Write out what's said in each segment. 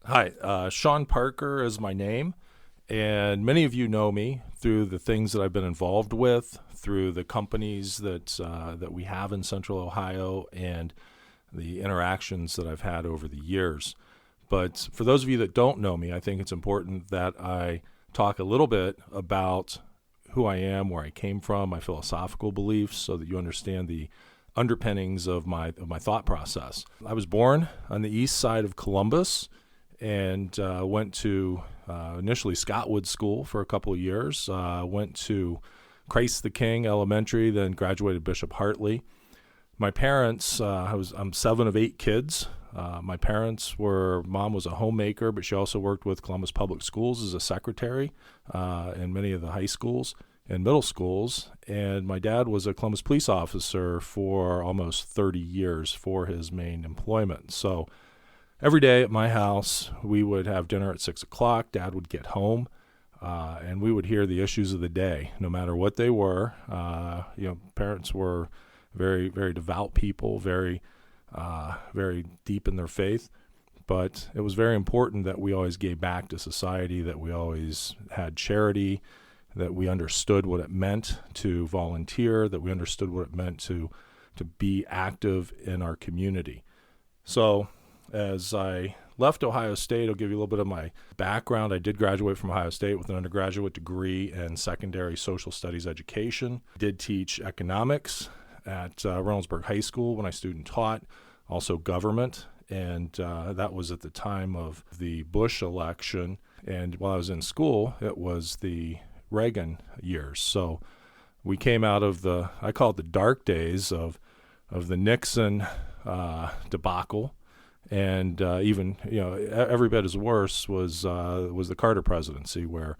Hi, Shawn Parker is my name, and many of you know me through the things that I've been involved with, through the companies that we have in Central Ohio, and the interactions that I've had over the years. But for those of you that don't know me, I think it's important that I talk a little bit about who I am, where I came from, my philosophical beliefs, so that you understand the underpinnings of my thought process. I was born on the east side of Columbus and went to initially Scottwood School for a couple of years. Went to Christ the King Elementary, then graduated Bishop Hartley. My parents, I'm seven of eight kids. My parents mom was a homemaker, but she also worked with Columbus Public Schools as a secretary in many of the high schools and middle schools. And my dad was a Columbus police officer for almost 30 years for his main employment. So every day at my house, we would have dinner at 6 o'clock. Dad would get home, and we would hear the issues of the day, no matter what they were. Parents were very, very devout people, very, very deep in their faith. But it was very important that we always gave back to society, that we always had charity, that we understood what it meant to volunteer, that we understood what it meant to be active in our community. So as I left Ohio State, I'll give you a little bit of my background. I did graduate from Ohio State with an undergraduate degree in secondary social studies education. Did teach economics at Reynoldsburg High School when I student taught, also government, and that was at the time of the Bush election. And while I was in school, it was the Reagan years. So we came out of I call it the dark days of the Nixon debacle. And even every bit as worse was the Carter presidency, where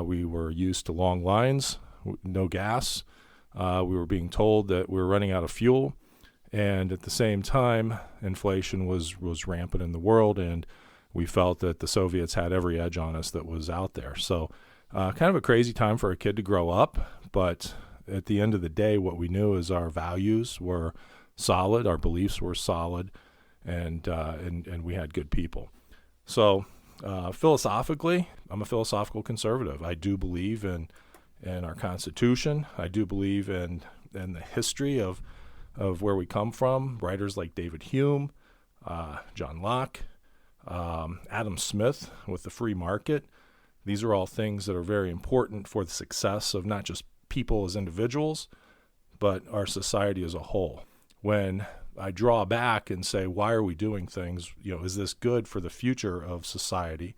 we were used to long lines, no gas. We were being told that we were running out of fuel, and at the same time, inflation was rampant in the world, and we felt that the Soviets had every edge on us that was out there. So, kind of a crazy time for a kid to grow up. But at the end of the day, what we knew is our values were solid, our beliefs were solid. And we had good people. So philosophically, I'm a philosophical conservative. I do believe in our Constitution. I do believe in the history of where we come from. Writers like David Hume, John Locke, Adam Smith with the free market. These are all things that are very important for the success of not just people as individuals, but our society as a whole. When I draw back and say, why are we doing things? Is this good for the future of society?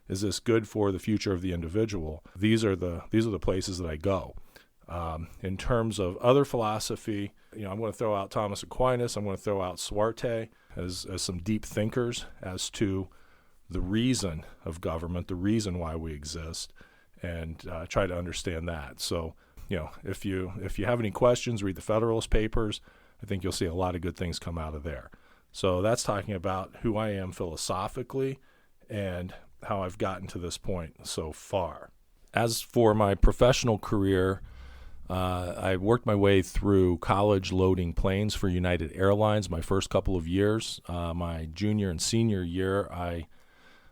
Is this good for the future of the individual? These are the places that I go. In terms of other philosophy, I'm going to throw out Thomas Aquinas. I'm going to throw out Suarte as some deep thinkers as to the reason of government, the reason why we exist, and try to understand that. So, if you have any questions, read the Federalist Papers. I think you'll see a lot of good things come out of there. So that's talking about who I am philosophically and how I've gotten to this point so far. As for my professional career, I worked my way through college loading planes for United Airlines my first couple of years. My junior and senior year, I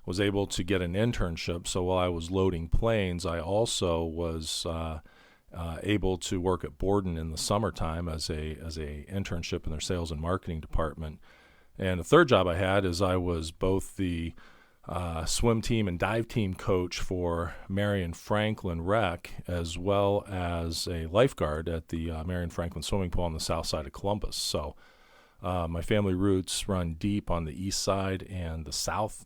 was able to get an internship. So while I was loading planes, I also was able to work at Borden in the summertime as a internship in their sales and marketing department. And the third job I had is I was both the swim team and dive team coach for Marion Franklin Rec, as well as a lifeguard at the Marion Franklin swimming pool on the south side of Columbus. So my family roots run deep on the east side and the south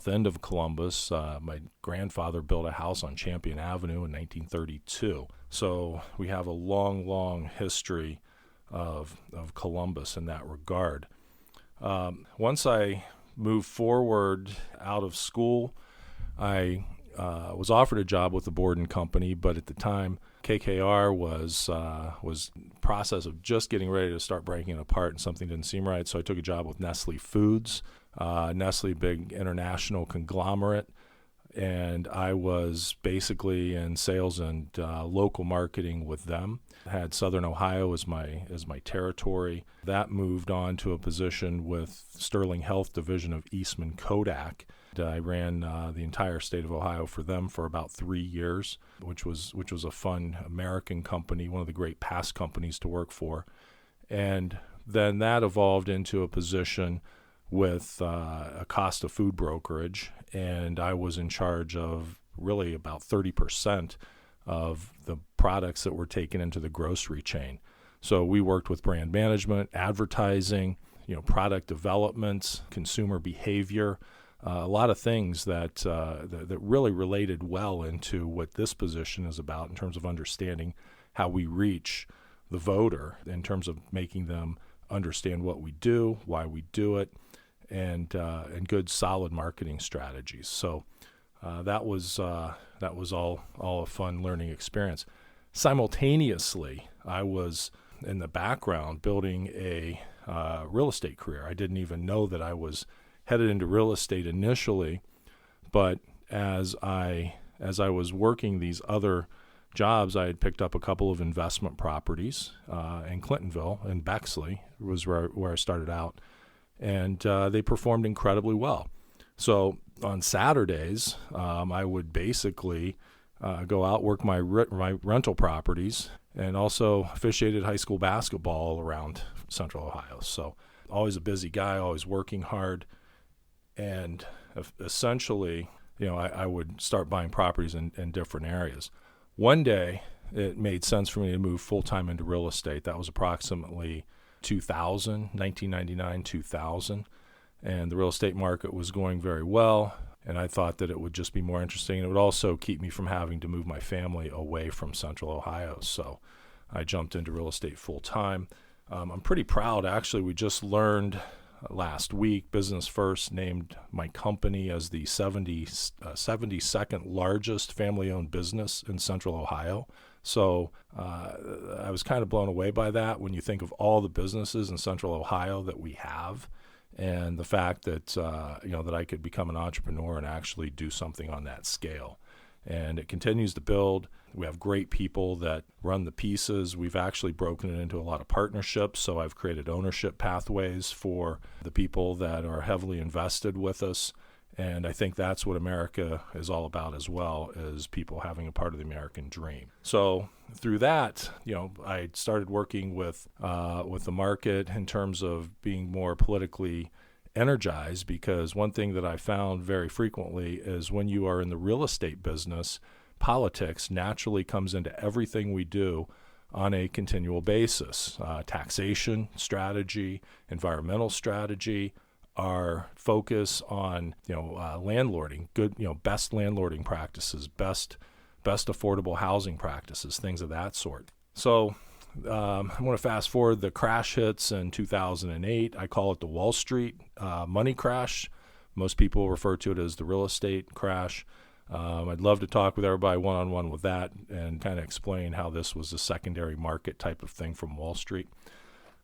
end of Columbus. My grandfather built a house on Champion Avenue in 1932. So we have a long, long history of Columbus in that regard. Once I moved forward out of school, I was offered a job with the Borden Company, but at the time, KKR was process of just getting ready to start breaking it apart, and something didn't seem right. So I took a job with Nestle Foods. Nestle, big international conglomerate, and I was basically in sales and local marketing with them. I had Southern Ohio as my territory. That moved on to a position with Sterling Health Division of Eastman Kodak. I ran the entire state of Ohio for them for about 3 years, which was a fun American company, one of the great past companies to work for. And then that evolved into a position with Acosta Food Brokerage, and I was in charge of really about 30% of the products that were taken into the grocery chain. So we worked with brand management, advertising, product development, consumer behavior, a lot of things that really related well into what this position is about in terms of understanding how we reach the voter, in terms of making them understand what we do, why we do it, and good solid marketing strategies. So that was all a fun learning experience. Simultaneously, I was in the background building a real estate career. I didn't even know that I was headed into real estate initially, but as I was working these other jobs, I had picked up a couple of investment properties in Clintonville and Bexley was where I started out, and they performed incredibly well. So on Saturdays, I would basically go out, work my rental properties, and also officiated high school basketball all around Central Ohio. So always a busy guy, always working hard. And essentially, I would start buying properties in different areas. One day, it made sense for me to move full-time into real estate. That was approximately 1999, 2000. And the real estate market was going very well. And I thought that it would just be more interesting. And it would also keep me from having to move my family away from Central Ohio. So I jumped into real estate full-time. I'm pretty proud. Actually, we just learned last week, Business First named my company as the 72nd largest family-owned business in Central Ohio. So I was kind of blown away by that when you think of all the businesses in Central Ohio that we have, and the fact that that I could become an entrepreneur and actually do something on that scale. And it continues to build. We have great people that run the pieces. We've actually broken it into a lot of partnerships. So I've created ownership pathways for the people that are heavily invested with us. And I think that's what America is all about as well, is people having a part of the American dream. So through that, I started working with the market in terms of being more politically energized, because one thing that I found very frequently is when you are in the real estate business, politics naturally comes into everything we do on a continual basis. Taxation strategy, environmental strategy, our focus on landlording, good best landlording practices, best affordable housing practices, things of that sort. So I'm going to fast forward. The crash hits in 2008. I call it the Wall Street money crash. Most people refer to it as the real estate crash. I'd love to talk with everybody one-on-one with that and kind of explain how this was a secondary market type of thing from Wall Street.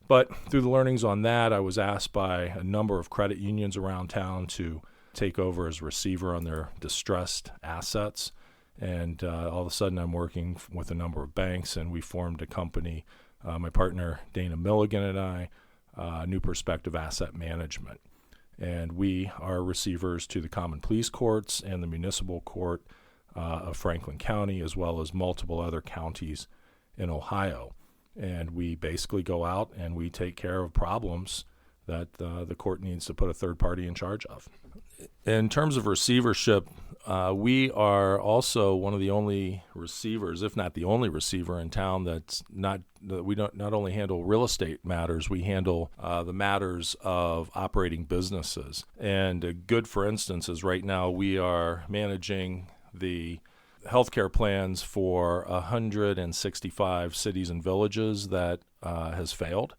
But through the learnings on that, I was asked by a number of credit unions around town to take over as receiver on their distressed assets. And all of a sudden, I'm working with a number of banks, and we formed a company, my partner Dana Milligan and I, New Perspective Asset Management. And we are receivers to the Common Pleas Courts and the Municipal Court of Franklin County, as well as multiple other counties in Ohio. And we basically go out and we take care of problems that the court needs to put a third party in charge of. In terms of receivership, we are also one of the only receivers, if not the only receiver in town we don't not only handle real estate matters, we handle the matters of operating businesses. And a good, for instance, is right now we are managing the healthcare plans for 165 cities and villages that has failed.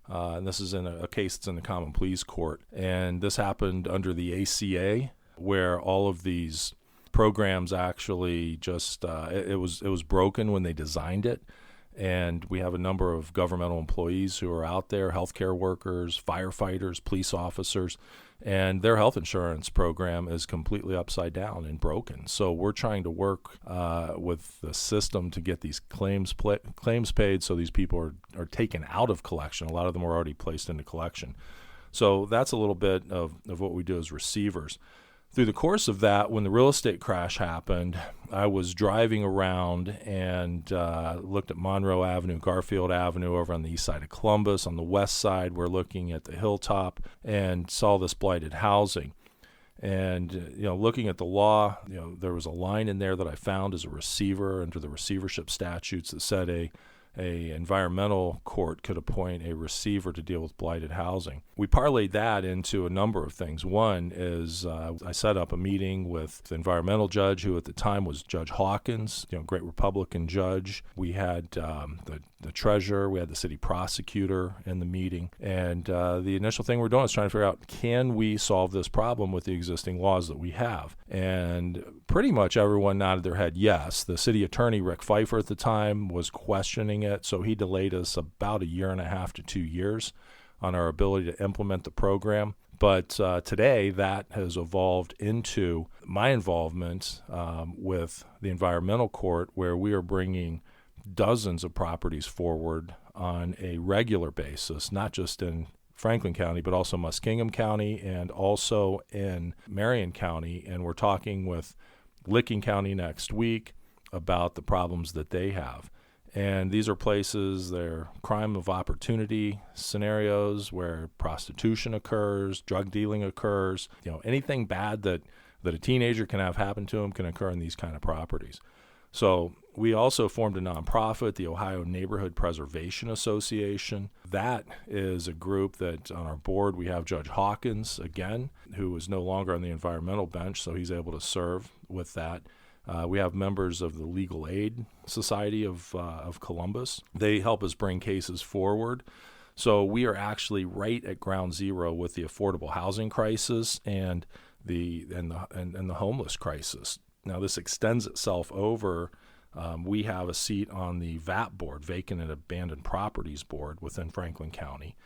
And this is in a case that's in the Common Pleas Court. And this happened under the ACA, where all of these programs actually just, it was broken when they designed it. And we have a number of governmental employees who are out there, healthcare workers, firefighters, police officers, and their health insurance program is completely upside down and broken. So we're trying to work with the system to get these claims paid, so these people are taken out of collection. A lot of them are already placed into collection. So that's a little bit of what we do as receivers. Through the course of that, when the real estate crash happened, I was driving around and looked at Monroe Avenue, Garfield Avenue over on the east side of Columbus. On the west side, we're looking at the hilltop and saw this blighted housing. And, looking at the law, there was a line in there that I found as a receiver under the receivership statutes that said a environmental court could appoint a receiver to deal with blighted housing. We parlayed that into a number of things. One is I set up a meeting with the environmental judge, who at the time was Judge Hawkins, great Republican judge. We had the treasurer, we had the city prosecutor in the meeting, and the initial thing we're doing is trying to figure out, can we solve this problem with the existing laws that we have? And pretty much everyone nodded their head yes. The city attorney, Rick Pfeiffer, at the time was questioning it, so he delayed us about 1.5 to 2 years on our ability to implement the program. But today, that has evolved into my involvement with the environmental court, where we are bringing dozens of properties forward on a regular basis, not just in Franklin County, but also Muskingum County and also in Marion County. And we're talking with Licking County next week about the problems that they have. And these are places, they're crime of opportunity scenarios where prostitution occurs, drug dealing occurs. Anything bad that a teenager can have happen to them can occur in these kind of properties. So we also formed a nonprofit, the Ohio Neighborhood Preservation Association. That is a group that on our board we have Judge Hawkins, again, who is no longer on the environmental bench, so he's able to serve with that. We have members of the Legal Aid Society of Columbus. They help us bring cases forward. So we are actually right at ground zero with the affordable housing crisis and the homeless crisis. Now, this extends itself over. We have a seat on the VAP board, Vacant and Abandoned Properties Board, within Franklin County.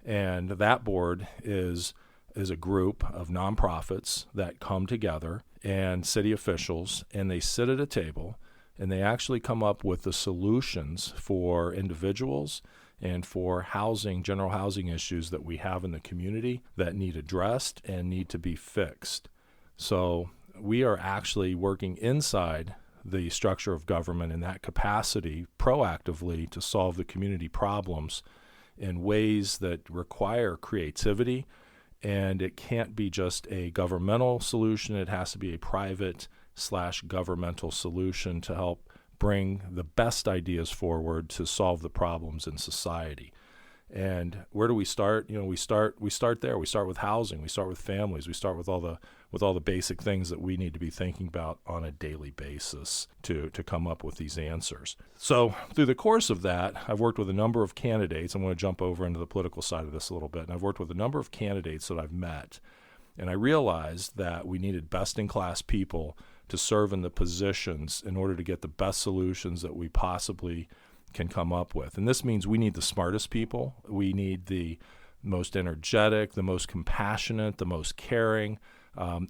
And that board is a group of nonprofits that come together and city officials, and they sit at a table and they actually come up with the solutions for individuals and for housing, general housing issues that we have in the community that need addressed and need to be fixed. So we are actually working inside the structure of government in that capacity proactively to solve the community problems in ways that require creativity. And it can't be just a governmental solution. It has to be a private/governmental solution to help bring the best ideas forward to solve the problems in society. And where do we start? We start there. We start with housing. We start with families. We start with all the basic things that we need to be thinking about on a daily basis to come up with these answers. So through the course of that, I've worked with a number of candidates. I'm going to jump over into the political side of this a little bit. And I've worked with a number of candidates that I've met. And I realized that we needed best-in-class people to serve in the positions in order to get the best solutions that we possibly can come up with. And this means we need the smartest people. We need the most energetic, the most compassionate, the most caring.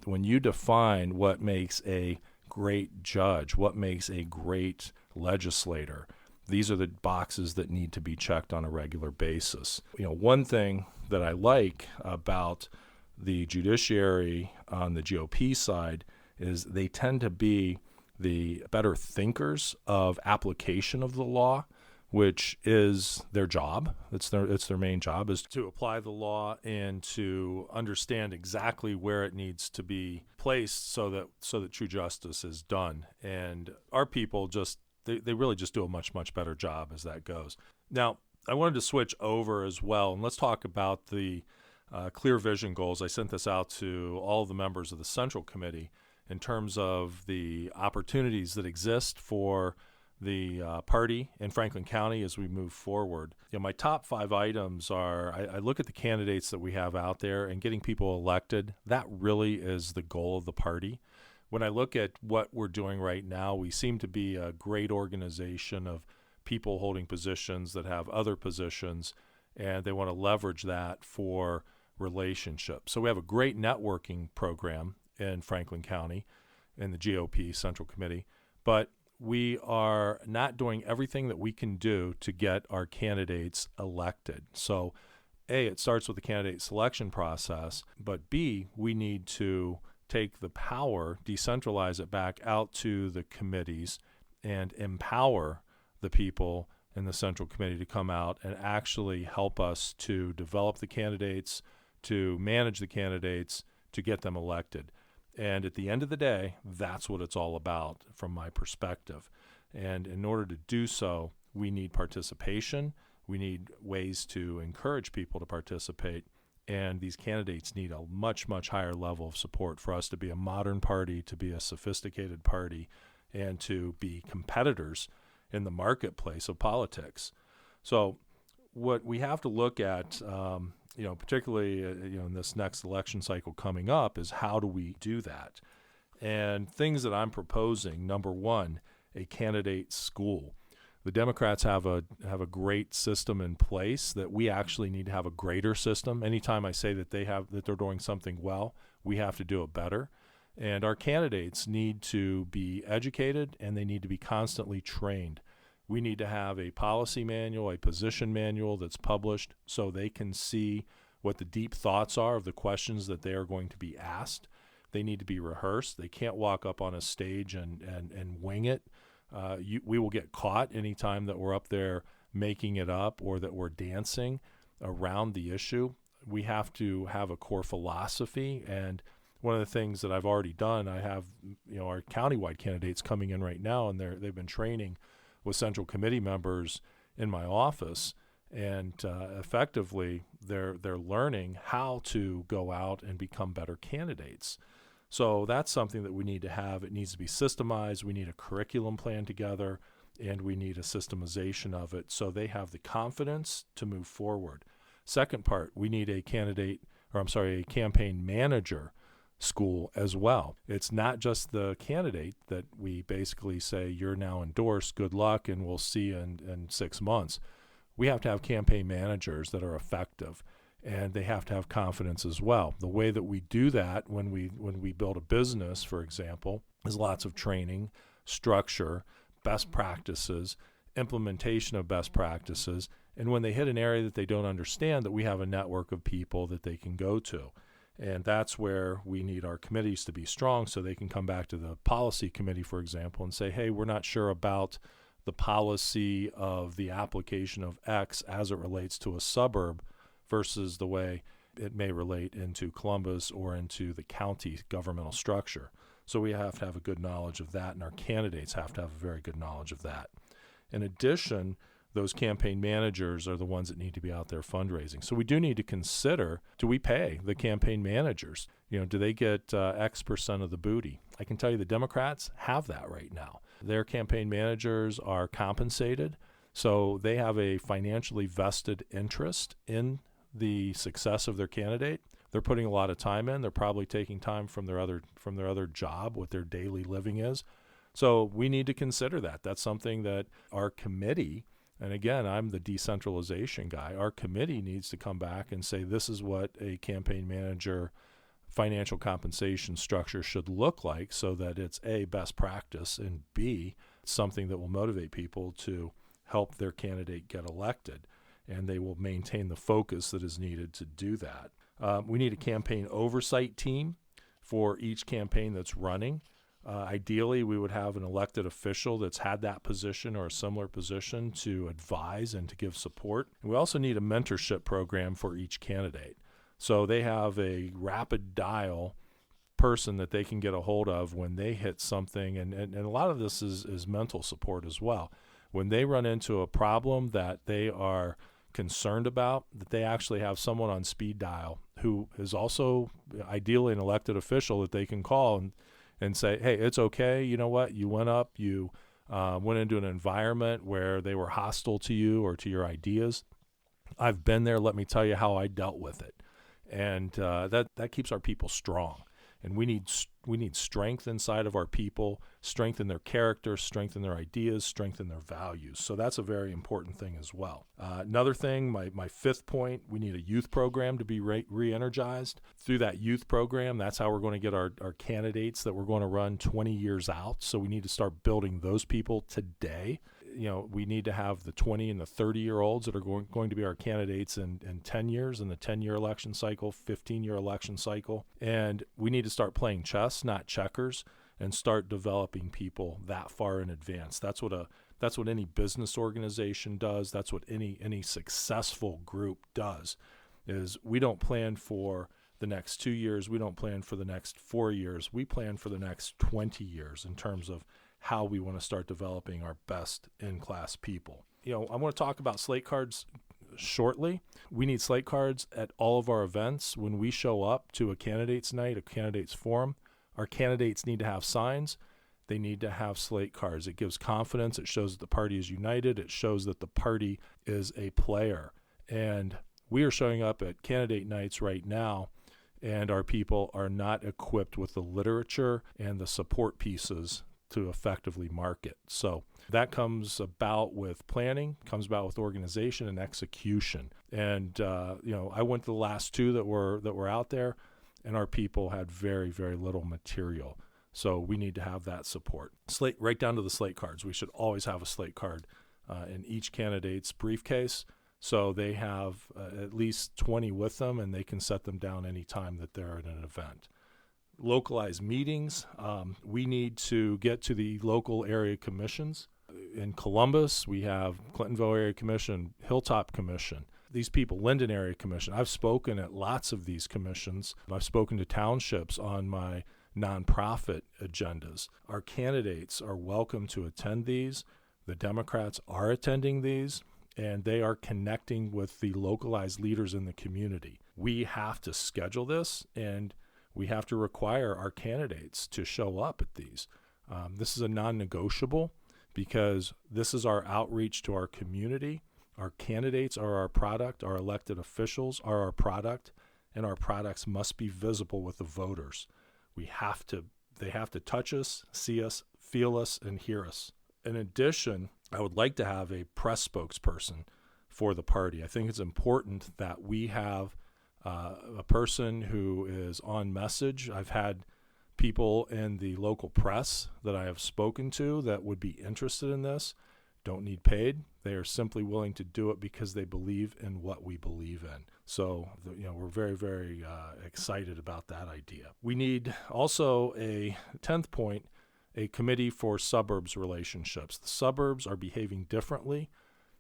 When you define what makes a great judge, what makes a great legislator, these are the boxes that need to be checked on a regular basis. One thing that I like about the judiciary on the GOP side is they tend to be the better thinkers of application of the law, which is their job. It's their main job, is to apply the law and to understand exactly where it needs to be placed so that true justice is done. And our people they really just do a much, much better job as that goes. Now, I wanted to switch over as well, and let's talk about the clear vision goals. I sent this out to all of the members of the Central Committee in terms of the opportunities that exist for the party in Franklin County as we move forward. My top 5 items are, I look at the candidates that we have out there and getting people elected. That really is the goal of the party. When I look at what we're doing right now, we seem to be a great organization of people holding positions that have other positions, and they want to leverage that for relationship. So we have a great networking program in Franklin County in the GOP Central Committee, but we are not doing everything that we can do to get our candidates elected. So A, it starts with the candidate selection process, but B, we need to take the power, decentralize it back out to the committees, and empower the people in the Central Committee to come out and actually help us to develop the candidates, to manage the candidates, to get them elected. And at the end of the day, that's what it's all about from my perspective. And in order to do so, we need participation. We need ways to encourage people to participate. And these candidates need a much, much higher level of support for us to be a modern party, to be a sophisticated party, and to be competitors in the marketplace of politics. So what we have to look at, particularly in this next election cycle coming up, is how do we do that? And things that I'm proposing, number one, a candidate school. The Democrats have a great system in place that we actually need to have a greater system. Anytime I say that they're doing something well, we have to do it better. And our candidates need to be educated and they need to be constantly trained. We need to have a policy manual, a position manual that's published so they can see what the deep thoughts are of the questions that they are going to be asked. They need to be rehearsed. They can't walk up on a stage and wing it. We will get caught anytime that we're up there making it up or that we're dancing around the issue. We have to have a core philosophy. And one of the things that I've already done, I have our countywide candidates coming in right now, and they've been training with Central Committee members in my office. And effectively, they're learning how to go out and become better candidates. So that's something that we need to have. It needs to be systemized. We need a curriculum plan together, and we need a systemization of it so they have the confidence to move forward. Second part, we need a campaign manager school as well. It's not just the candidate that we basically say, you're now endorsed, good luck, and we'll see you in 6 months. We have to have campaign managers that are effective, and they have to have confidence as well. The way that we do that when we build a business, for example, is lots of training, structure, best practices, implementation of best practices, and when they hit an area that they don't understand, that we have a network of people that they can go to. And that's where we need our committees to be strong so they can come back to the policy committee, for example, and say, hey, we're not sure about the policy of the application of X as it relates to a suburb versus the way it may relate into Columbus or into the county governmental structure. So we have to have a good knowledge of that, and our candidates have to have a very good knowledge of that. In addition, those campaign managers are the ones that need to be out there fundraising. So we do need to consider, do we pay the campaign managers? Do they get X% of the booty? I can tell you the Democrats have that right now. Their campaign managers are compensated, so they have a financially vested interest in the success of their candidate. They're putting a lot of time in. They're probably taking time from their other job, what their daily living is. So we need to consider that. That's something that our committee, and again, I'm the decentralization guy, our committee needs to come back and say this is what a campaign manager financial compensation structure should look like so that it's A, best practice, and B, something that will motivate people to help their candidate get elected. And they will maintain the focus that is needed to do that. We need a campaign oversight team for each campaign that's running. Ideally, we would have an elected official that's had that position or a similar position to advise and to give support. And we also need a mentorship program for each candidate. So they have a rapid dial person that they can get a hold of when they hit something. And a lot of this is mental support as well. When they run into a problem that they are concerned about, that they actually have someone on speed dial who is also ideally an elected official that they can call and say, hey, it's okay. You know what? You went up, you went into an environment where they were hostile to you or to your ideas. I've been there. Let me tell you how I dealt with it. And that keeps our people strong. And we need strength inside of our people, strengthen their character, strengthen their ideas, strengthen their values. So that's a very important thing as well. Another thing, my fifth point, we need a youth program to be re-energized. Through that youth program, that's how we're going to get our candidates that we're going to run 20 years out. So we need to start building those people today. We need to have the 20 and the 30-year-olds that are going to be our candidates in 10 years, in the 10-year election cycle, 15-year election cycle. And we need to start playing chess, not checkers, and start developing people that far in advance. That's what any business organization does. That's what any successful group does, is we don't plan for the next 2 years. We don't plan for the next 4 years. We plan for the next 20 years in terms of how we want to start developing our best in-class people. I want to talk about slate cards shortly. We need slate cards at all of our events. When we show up to a candidates night, a candidates forum, our candidates need to have signs. They need to have slate cards. It gives confidence. It shows that the party is united. It shows that the party is a player. And we are showing up at candidate nights right now, and our people are not equipped with the literature and the support pieces to effectively market. So that comes about with planning, comes about with organization and execution. And I went to the last two that were out there, and our people had very, very little material. So we need to have that support. Slate, right down to the slate cards. We should always have a slate card in each candidate's briefcase, so they have at least 20 with them, and they can set them down anytime that they're at an event. Localized meetings. We need to get to the local area commissions. In Columbus, we have Clintonville Area Commission, Hilltop Commission. These people, Linden Area Commission. I've spoken at lots of these commissions. I've spoken to townships on my nonprofit agendas. Our candidates are welcome to attend these. The Democrats are attending these, and they are connecting with the localized leaders in the community. We have to schedule this, and we have to require our candidates to show up at these. This is a non-negotiable, because this is our outreach to our community. Our candidates are our product. Our elected officials are our product, and our products must be visible with the voters. They have to touch us, see us, feel us, and hear us. In addition, I would like to have a press spokesperson for the party. I think it's important that we have a person who is on message. I've had people in the local press that I have spoken to that would be interested in this, don't need paid. They are simply willing to do it because they believe in what we believe in. So, we're very, very excited about that idea. We need also a 10th point, a committee for suburbs relationships. The suburbs are behaving differently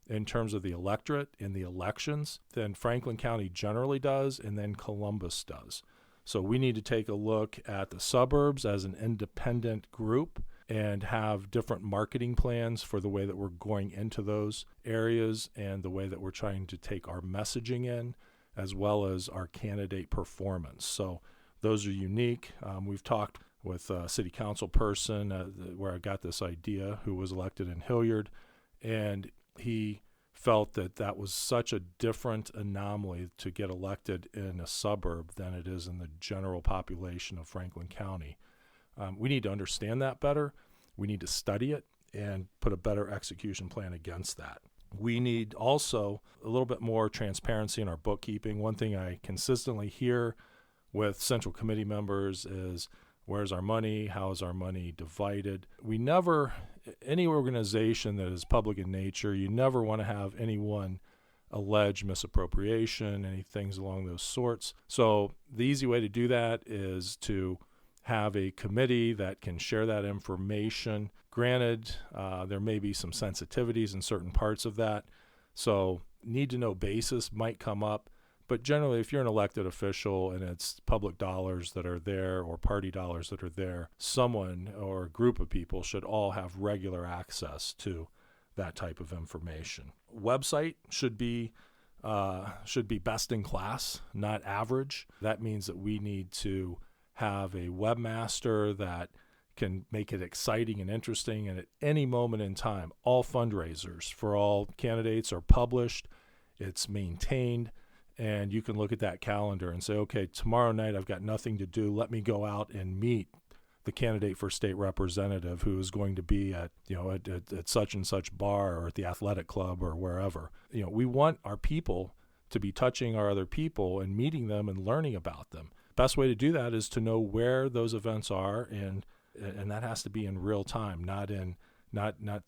in terms of the electorate in the elections than Franklin County generally does, and then Columbus does. So we need to take a look at the suburbs as an independent group and have different marketing plans for the way that we're going into those areas and the way that we're trying to take our messaging in, as well as our candidate performance. So those are unique. We've talked with a city council person where I got this idea, who was elected in Hilliard, and he felt that was such a different anomaly to get elected in a suburb than it is in the general population of Franklin County. We need to understand that better. We need to study it and put a better execution plan against that. We need also a little bit more transparency in our bookkeeping. One thing I consistently hear with Central Committee members is, where's our money? How is our money divided? Any organization that is public in nature, you never want to have anyone allege misappropriation, any things along those sorts. So the easy way to do that is to have a committee that can share that information. Granted, there may be some sensitivities in certain parts of that, so need to know basis might come up. But generally, if you're an elected official and it's public dollars that are there or party dollars that are there, someone or a group of people should all have regular access to that type of information. Website should be best in class, not average. That means that we need to have a webmaster that can make it exciting and interesting. And at any moment in time, all fundraisers for all candidates are published. It's maintained. and you can look at that calendar and say, okay, tomorrow night I've got nothing to do. Let me go out and meet the candidate for state representative who is going to be at, at such and such bar or at the athletic club or wherever. We want our people to be touching our other people and meeting them and learning about them. Best way to do that is to know where those events are, and that has to be in real time, not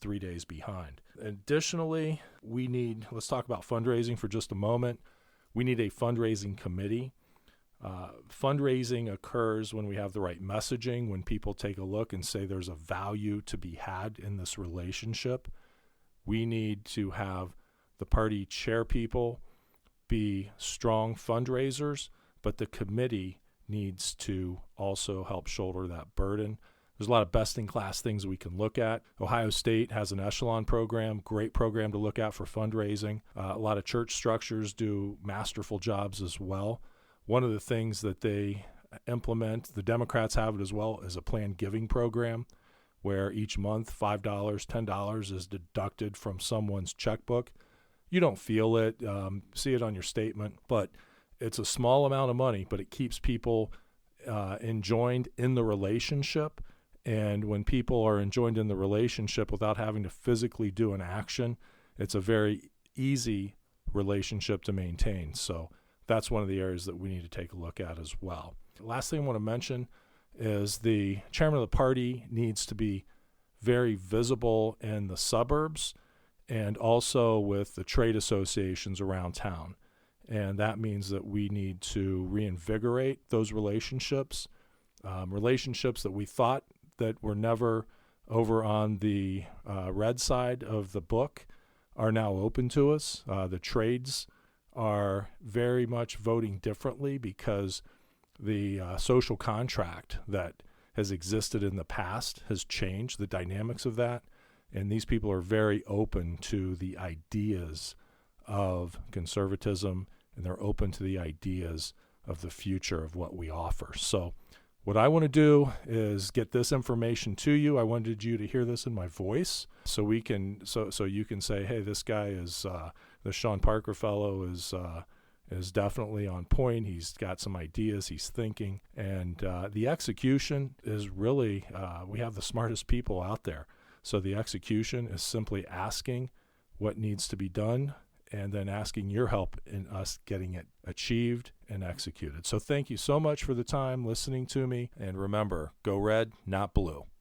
3 days behind. Additionally, let's talk about fundraising for just a moment. We need a fundraising committee. Fundraising occurs when we have the right messaging, when people take a look and say there's a value to be had in this relationship. We need to have the party chair people be strong fundraisers, but the committee needs to also help shoulder that burden. There's a lot of best-in-class things we can look at. Ohio State has an echelon program, great program to look at for fundraising. A lot of church structures do masterful jobs as well. One of the things that they implement, the Democrats have it as well, is a planned giving program where each month $5, $10 is deducted from someone's checkbook. You don't feel it, see it on your statement, but it's a small amount of money, but it keeps people enjoined in the relationship. And when people are enjoined in the relationship without having to physically do an action, it's a very easy relationship to maintain. So that's one of the areas that we need to take a look at as well. Last thing I want to mention is the chairman of the party needs to be very visible in the suburbs and also with the trade associations around town. And that means that we need to reinvigorate those relationships, relationships that we thought that were never over on the red side of the book are now open to us. The trades are very much voting differently because the social contract that has existed in the past has changed, the dynamics of that. And these people are very open to the ideas of conservatism, and they're open to the ideas of the future of what we offer. So what I want to do is get this information to you. I wanted you to hear this in my voice so we can so you can say, hey, this guy is the Shawn Parker fellow is definitely on point. He's got some ideas, he's thinking, and the execution is really we have the smartest people out there. So the execution is simply asking what needs to be done and then asking your help in us getting it achieved and executed. So thank you so much for the time listening to me. And remember, go red, not blue.